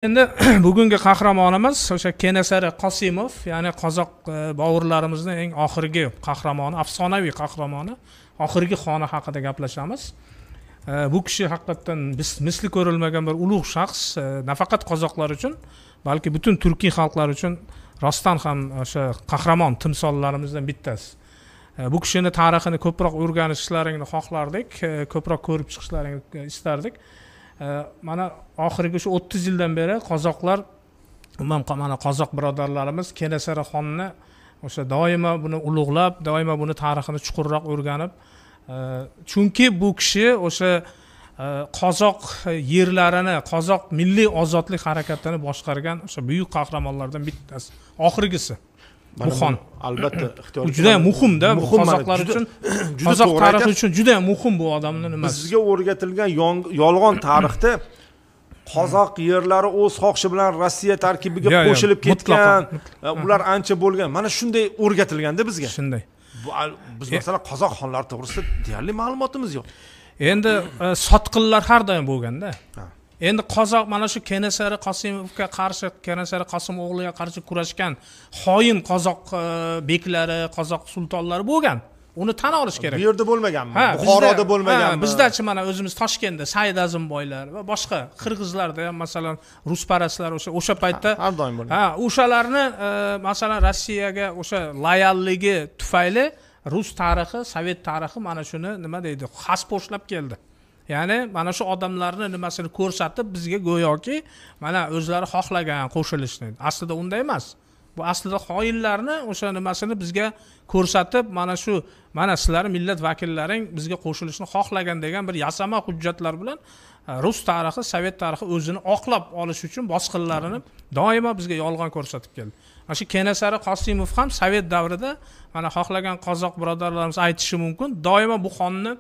Endi bugungi qahramonimiz o'sha Kenasari Qosimov, ya'ni qozoq bovurlarimizning eng oxirgi qahramoni, afsonaviy qahramoni, oxirgi xoni haqida gaplashamiz. Bu kishi haqiqatan misli ko'rilmagan bir ulug' shaxs, nafaqat qozoqlar uchun, balki butun turkiy xalqlar uchun rostdan ham o'sha qahramon timsollarimizdan bittasi. Bu kishini tarixini ko'proq o'rganishlaringni xohlardik, ko'proq ko'rib chiqishlaringni istardik. Mana oxirgi shu 30 yildan beri qozoqlar, mana qozoq birodarlarimiz Kenasari xonni o'sha doimo buni ulug'lab, doimo buni tarixini chuqurroq o'rganib, chunki bu kishi o'sha qozoq yerlarini, qozoq milliy ozodlik harakatini boshqargan o'sha buyuk qahramonlardan bittasi, oxirgisi. Bu xon albatta juda ham muhimda, qozoqlar uchun, qozoq tarixi uchun juda ham muhim bu odamning nimasi. Bizga o'rgatilgan yolg'on tarixda qozoq yerlari o'z xohishi bilan Rossiya tarkibiga qo'shilib ketgan, ular ancha bo'lgan. Mana shunday o'rgatilganda bizga. Shunday. Biz masalan qozoq xonlari to'g'risida deyarli ma'lumotimiz yo'q. Endi sotqinlar har doim bo'lganda. Endi qozoq mana shu Kenasari Qosimovga qarshi, Kenasari Qosimov o'g'liga qarshi kurashgan xoin qozoq beklari, qozoq sultonlari bo'lgan. Uni tan olish kerak. Bu yerda bo'lmaganmi? Buxoroda bo'lmaganmi? Bizdachi mana o'zimiz Toshkentda Said Azimboylar va boshqa qirg'izlarda ham masalan rusparastlar o'sha paytda har doim bo'lgan. O'shalarni masalan Rossiyaga o'sha loyalligi tufayli rus tarixi, sovet tarixi mana shuni nima deydi, xasposhlab keldi. Ya'ni mana shu odamlarni nimasini ko'rsatib bizga go'yoki mana o'zlari xohlagan qo'shilishni. Aslida unday emas. Bu aslida xoinlarni o'sha nimasini bizga ko'rsatib, mana sizlar millat vakillaring bizga qo'shilishni xohlagan degan bir yasama hujjatlar bilan rus tarixi, sovet tarixi o'zini oqlab olish uchun bosqinlarini doimo bizga yolg'on ko'rsatib keldi. Mana shu Kenasari Qosimov ham sovet davrida mana xohlagan qozoq birodarlarimiz aytishi mumkin, doimo bu xonni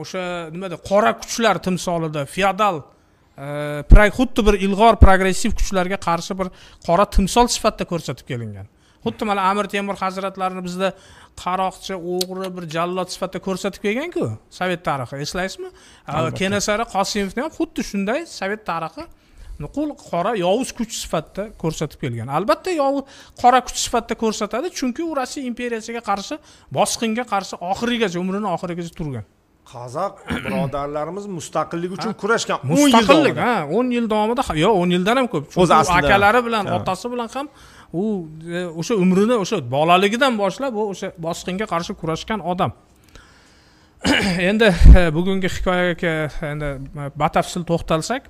o'sha nimada qora kuchlar timsolida feodal xuddi bir ilg'or progressiv kuchlarga qarshi bir qora timsol sifatida ko'rsatib kelingan. Xuddi mana Amir Temur hazratlarini bizda qaroqchi, o'g'ri, bir jallod sifatida ko'rsatib kelgan-ku sovet tarixi, eslaysizmi? Kenasari Qosimovni ham xuddi shunday sovet tarixi nuqul qora yovuz kuch sifatida ko'rsatib kelgan. Albatta yovuz qora kuch sifatida ko'rsatadi, chunki u Rossiya imperiyasiga qarshi, bosqinga qarshi oxirigacha, umrining oxirigacha turgan. Qozoq birodarlarimiz mustaqillik uchun kurashgan 10 yil davomida. 10 yil davomida, yo 10 yildan ham ko'p. O'z akalari bilan, otasi bilan ham u o'sha umrini, o'sha bolaligidan boshlab o'sha bosqinga qarshi kurashgan odam. Endi bugungi hikoyaga endi batafsil to'xtalsak,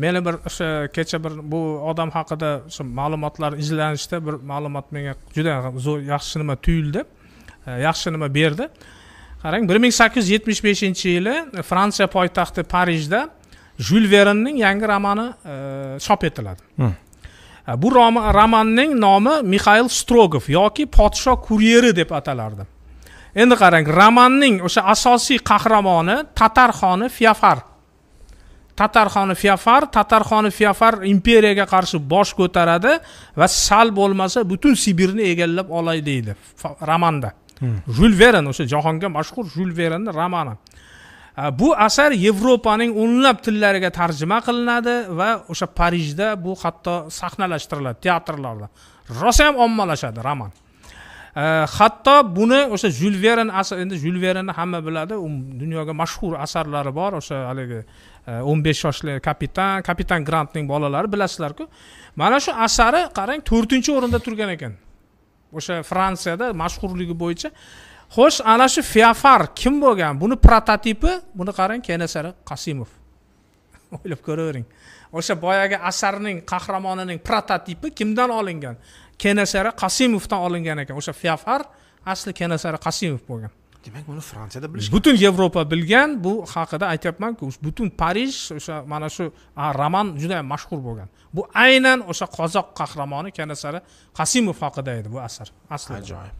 meni bir o'sha kecha bir bu odam haqida o'sha ma'lumotlar izlanishda bir ma'lumot menga juda zo'r, yaxshi nima tuyuldi, yaxshi nima berdi. Qarang, 1875-yili Fransiya poytaxti Parijda Jules Verne'ning yangi romani chop etiladi. Bu romanning nomi Mikhail Strogov yoki Podsho kuryeri deb atalardi. Endi qarang, romanning o'sha asosiy qahramoni Tatar xoni Fyafar. Tatar xoni Fyafar imperiyaga qarshi bosh ko'taradi va sal bo'lmasa butun Sibirni egallab olay deydi romanda. Jules Verne, o'sha jahonga mashhur Jules Verne'ning romani. Bu asar Yevropaning o'nlab tillariga tarjima qilinadi va o'sha Parijda bu hatto sahnalashtiriladi teatrlarda. Rosa ham ommalashadi roman. Hatto buni o'sha Jules Verne, endi Jules Verne'ni hamma biladi, dunyoga mashhur asarlari bor, o'sha haligi 15 yoshli kapitan Grantning bolalari bilasizlar-ku. Mana shu asari qarang 4-o'rinda turgan ekan. O'sha Fransiyada mashhurligi bo'yicha. Xo'sh, ana shu Fyafar kim bo'lgan? Buni prototipi, buni qarang, Kenasari Qosimov. O'ylab ko'ravering. O'sha boyagi asarning qahramonining prototipi kimdan olingan? Kenasari Qosimovdan olingan ekan. O'sha Fyafar asli Kenasari Qosimov bo'lgan. Demak, buni Fransiyada bilishgan. Butun Yevropa bilgan, bu haqida aytayapman-ku, butun Parij o'sha mana shu roman juda ham mashhur bo'lgan. Bu aynan o'sha qozoq qahramoni Kenasari Qosimov haqida edi bu asar. Aslida ajoyib.